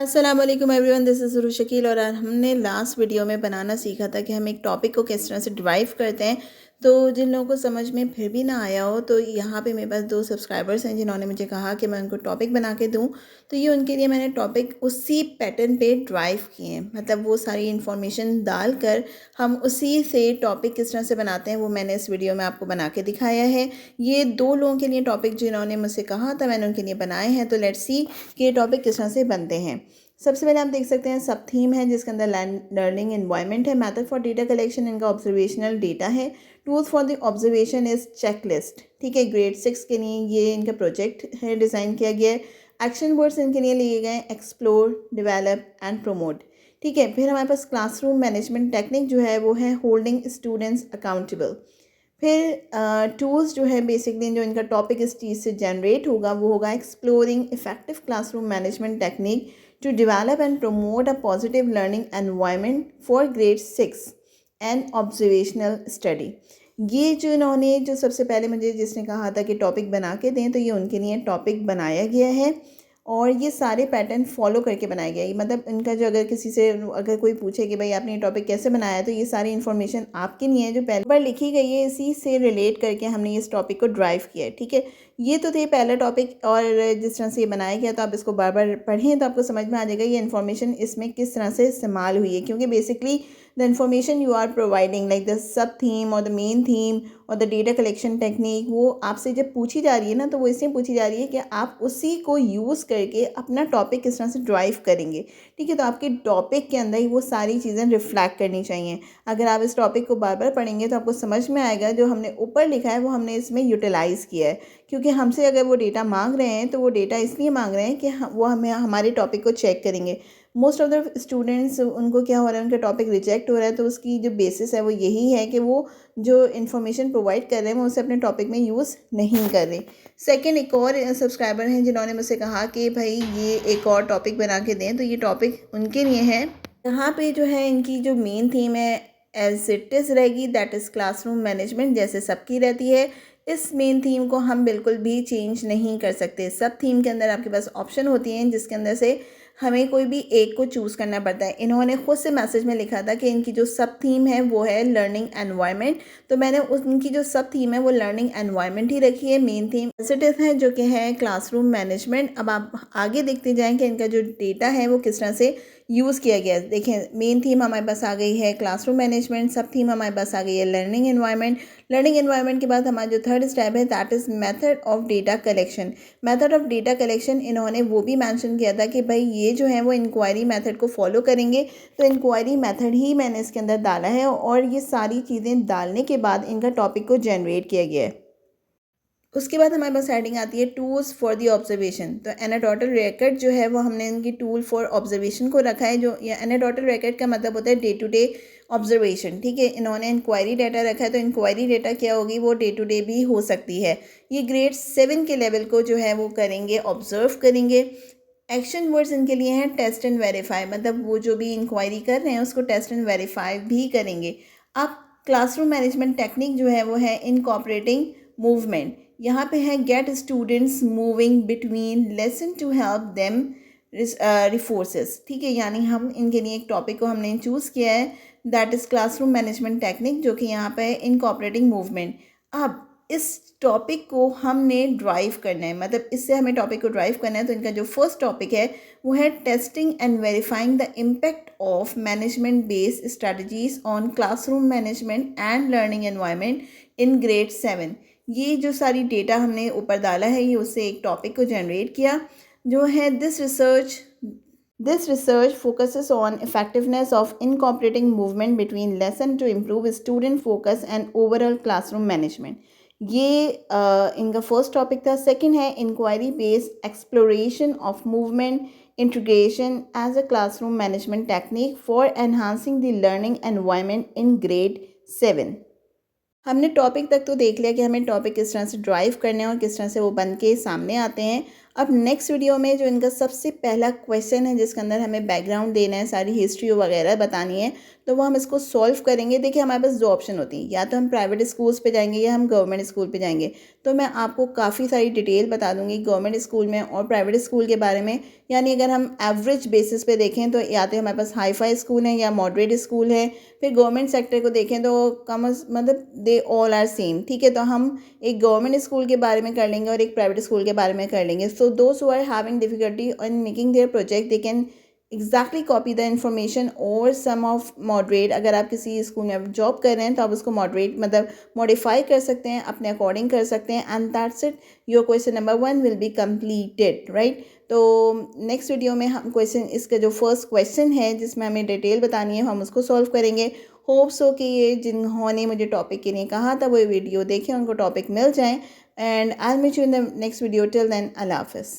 अस्सलाम वालेकुम everyone, this is ज़ुरू Shakeel. और हमने लास्ट वीडियो में बनाना सीखा था कि हम एक टॉपिक को किस तरह से ड्राइव करते हैं। तो जिन लोगों को समझ में फिर भी ना आया हो, तो यहाँ पे मेरे पास 2 सब्सक्राइबर्स हैं जिन्होंने मुझे कहा कि मैं उनको टॉपिक बना के दूँ। तो ये उनके लिए मैंने टॉपिक उसी पैटर्न पे ड्राइव किए हैं, मतलब वो सारी इन्फॉर्मेशन डालकर हम उसी से टॉपिक किस तरह से बनाते हैं वो मैंने इस वीडियो में आपको बना के दिखाया है। ये 2 लोगों के लिए टॉपिक जिन्होंने मुझसे कहा था मैंने उनके लिए बनाए हैं। तो लेट्स सी कि ये टॉपिक किस तरह से बनते हैं। सबसे पहले आप देख सकते हैं सब थीम है जिसके अंदर लर्निंग एनवायरनमेंट है। मेथड फॉर डेटा कलेक्शन इनका ऑब्जर्वेशनल डेटा है। Tools for the observation is checklist, ठीक है। ग्रेड 6 के लिए ये इनका प्रोजेक्ट है, डिज़ाइन किया गया है। एक्शन वर्ड्स इनके लिए लिए गए एक्सप्लोर, डेवलप एंड प्रोमोट, ठीक है। फिर हमारे पास क्लासरूम मैनेजमेंट टेक्निक जो है वो है होल्डिंग स्टूडेंट्स अकाउंटेबल। फिर टूल्स जो है बेसिकली जो इनका टॉपिक इस चीज़ से जनरेट होगा वो होगा exploring effective classroom management technique to develop and promote a positive learning environment for grade 6 and observational study। ये जो इन्होंने जो सबसे पहले मुझे जिसने कहा था कि टॉपिक बना के दें, तो ये उनके लिए टॉपिक बनाया गया है और ये सारे पैटर्न फॉलो करके बनाया गया है। मतलब इनका जो अगर किसी से अगर कोई पूछे कि भाई आपने ये टॉपिक कैसे बनाया है, तो ये सारी इन्फॉर्मेशन आपके लिए है जो पहले बार लिखी गई है, इसी से रिलेट करके हमने इस टॉपिक को ड्राइव किया है, ठीक है। ये तो थे पहला टॉपिक और जिस तरह से ये बनाया गया तो आप इसको बार बार पढ़ें तो आपको समझ में आ जाएगा ये इन्फॉर्मेशन इसमें किस तरह से इस्तेमाल हुई है। क्योंकि basically the information you are providing like the sub theme और द मेन थीम और द डेटा कलेक्शन टेक्निक, वो आपसे जब पूछी जा रही है ना, तो वो इसलिए पूछी जा रही है कि आप उसी को यूज़ करके अपना टॉपिक किस तरह से ड्राइव करेंगे, ठीक है। तो आपके टॉपिक के अंदर ही वो सारी चीज़ें रिफ्लेक्ट करनी चाहिए। अगर आप इस टॉपिक को बार बार पढ़ेंगे तो आपको समझ में आएगा जो हमने ऊपर लिखा है वो हमने इसमें यूटिलाइज़ किया है। क्योंकि हमसे अगर वो डेटा मांग रहे हैं तो वो डेटा इसलिए मांग रहे हैं कि वो हमें हमारे टॉपिक को चेक करेंगे। मोस्ट ऑफ द स्टूडेंट्स उनको क्या हो रहा है, उनका टॉपिक रिजेक्ट हो रहा है, तो उसकी जो बेसिस है वो यही है कि वो जो इन्फॉर्मेशन प्रोवाइड कर रहे हैं वो उसे अपने टॉपिक में यूज़ नहीं कर रहे। सेकंड, एक और सब्सक्राइबर हैं जिन्होंने मुझसे कहा कि भाई ये एक और टॉपिक बना के दें, तो ये टॉपिक उनके लिए है। यहाँ पे जो है इनकी जो मेन थीम है एज इट इज़ रहेगी, दैट इज़ क्लासरूम मैनेजमेंट, जैसे सबकी रहती है। इस मेन थीम को हम बिल्कुल भी चेंज नहीं कर सकते। सब थीम के अंदर आपके पास ऑप्शन होती हैं जिसके अंदर से हमें कोई भी एक को चूज़ करना पड़ता है। इन्होंने खुद से मैसेज में लिखा था कि इनकी जो सब थीम है वो है लर्निंग एनवायरनमेंट, तो मैंने उनकी जो सब थीम है वो लर्निंग एनवायरनमेंट ही रखी है। मेन थीम पॉजिटिव है जो कि है क्लासरूम मैनेजमेंट। अब आप आगे देखते जाएँ कि इनका जो डेटा है वो किस तरह से यूज़ किया गया है। देखें, मेन थीम हमारे पास आ गई है क्लासरूम मैनेजमेंट, सब थीम हमारे पास आ गई है लर्निंग एनवायरनमेंट। लर्निंग एनवायरनमेंट के बाद हमारा जो थर्ड स्टेप है that is method of data collection. Method of data collection इन्होंने वो भी मेंशन किया था कि भाई ये जो है वो इंक्वायरी मेथड को फॉलो करेंगे, तो इंक्वायरी मेथड ही मैंने इसके अंदर डाला है और ये सारी चीज़ें डालने के बाद इनका टॉपिक को जनरेट किया गया है। उसके बाद हमारे पास हेडिंग आती है टूल्स फॉर द ऑब्जर्वेशन। तो एनाटोटल रिकॉर्ड जो है वो हमने इनकी टूल फॉर ऑब्जर्वेशन को रखा है। जो ये एनाटोटल रिकॉर्ड का मतलब होता है डे टू डे ऑब्जर्वेशन, ठीक है। इन्होंने इंक्वायरी डाटा रखा है, तो इंक्वायरी डाटा क्या होगी, वो डे टू डे भी हो सकती है। ये ग्रेड 7 के लेवल को जो है वो करेंगे, ऑब्जर्व करेंगे। एक्शन वर्ड्स इनके लिए हैं टेस्ट एंड वेरीफाई, मतलब वो जो भी इंक्वायरी कर रहे हैं उसको टेस्ट एंड वेरीफाई भी करेंगे। अब क्लासरूम मैनेजमेंट टेक्निक जो है वो है इनकॉपरेटिंग मूवमेंट। यहाँ पे है get students moving between lesson to help them reinforces, ठीक है। यानी हम इनके लिए एक टॉपिक को हमने चूज़ किया है that is classroom management technique, जो कि यहाँ पे है इनकॉपरेटिंग मूवमेंट। अब इस टॉपिक को हमने ड्राइव करना है, मतलब इससे हमें टॉपिक को ड्राइव करना है। तो इनका जो फर्स्ट टॉपिक है वो है testing and verifying the impact of management based strategies on classroom management and learning environment in grade 7। ये जो सारी डेटा हमने ऊपर डाला है ये उससे एक टॉपिक को जनरेट किया जो है This research focuses on effectiveness of incorporating movement between lesson to improve student focus and overall classroom management। ये इनका फर्स्ट टॉपिक था। सेकंड है inquiry based exploration of movement integration as a classroom management technique for enhancing the learning environment in grade 7। हमने topic तक तो देख लिया कि हमें टॉपिक किस तरह से ड्राइव करने हैं और किस तरह से वो बन के सामने आते हैं। अब नेक्स्ट वीडियो में जो इनका सबसे पहला क्वेश्चन है जिसके अंदर हमें बैकग्राउंड देना है, सारी हिस्ट्री वगैरह बतानी है, तो वो हम इसको सॉल्व करेंगे। देखिए हमारे पास 2 ऑप्शन होती हैं, या तो हम प्राइवेट स्कूल्स पे जाएंगे या हम गवर्नमेंट स्कूल पे जाएंगे। तो मैं आपको काफ़ी सारी डिटेल बता दूंगी गवर्नमेंट स्कूल में और प्राइवेट स्कूल के बारे में। यानी अगर हम एवरेज बेसिस पे देखें तो या तो हमारे पास हाई फाई स्कूल है या मॉडरेट स्कूल है। फिर गवर्नमेंट सेक्टर को देखें तो मतलब दे ऑल आर सेम, ठीक है। तो हम एक गवर्नमेंट स्कूल के बारे में कर लेंगे और एक प्राइवेट स्कूल के बारे में कर लेंगे। So those who are having difficulty in making their project they can exactly copy the information और सम ऑफ मॉडरेट। अगर आप किसी स्कूल में जॉब कर रहे हैं तो आप उसको मॉडरेट मतलब मॉडिफाई कर सकते हैं, अपने अकॉर्डिंग कर सकते हैं, and that's it, your question number 1 will be completed, right. तो नेक्स्ट वीडियो में हम क्वेश्चन, इसका जो फर्स्ट क्वेश्चन है जिसमें हमें डिटेल बतानी है, हम उसको सॉल्व करेंगे। होप सो कि ये जिन्होंने मुझे टॉपिक के लिए कहा था वो ये वीडियो देखें, उनको टॉपिक मिल जाए। And I will meet you in the next video. Till then, अल्लाह हाफ़िज़।